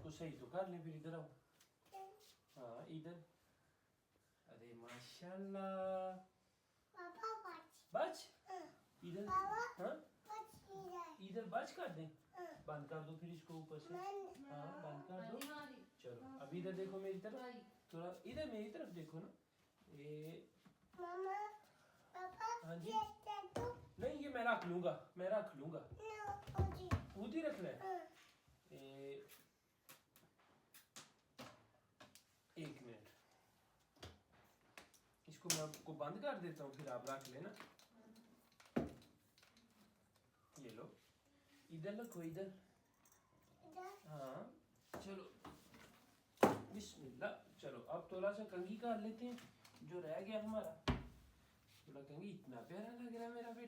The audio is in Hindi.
इसको सही तो कर ले, फिर इधर आओ। हाँ इधर, अरे माशाल्लाह। पापा बच बच इधर। पापा हाँ बच इधर बच कर दे, बंद कर दो फिर इसको ऊपर से। हाँ बंद कर दो। चलो अब इधर देखो मेरी तरफ, थोड़ा इधर मेरी तरफ देखो ना। ये मामा पापा हाँ जी। ये टैटू नहीं ये मैं रख लूंगा, मैं रख लूंगा। नो ओजी खुद ही रखना है। ये एक मिनट, इसको मैं आपको बंद कर देता हूँ, फिर आप रख लेना। ये लो, इधर रखो इधर। इधर हाँ चलो बिस्मिल्लाह। चलो अब थोड़ा सा कंघी कर लेते हैं जो रह गया हमारा। थोड़ा कंघी, इतना प्यारा लग रहा है मेरा बेटा।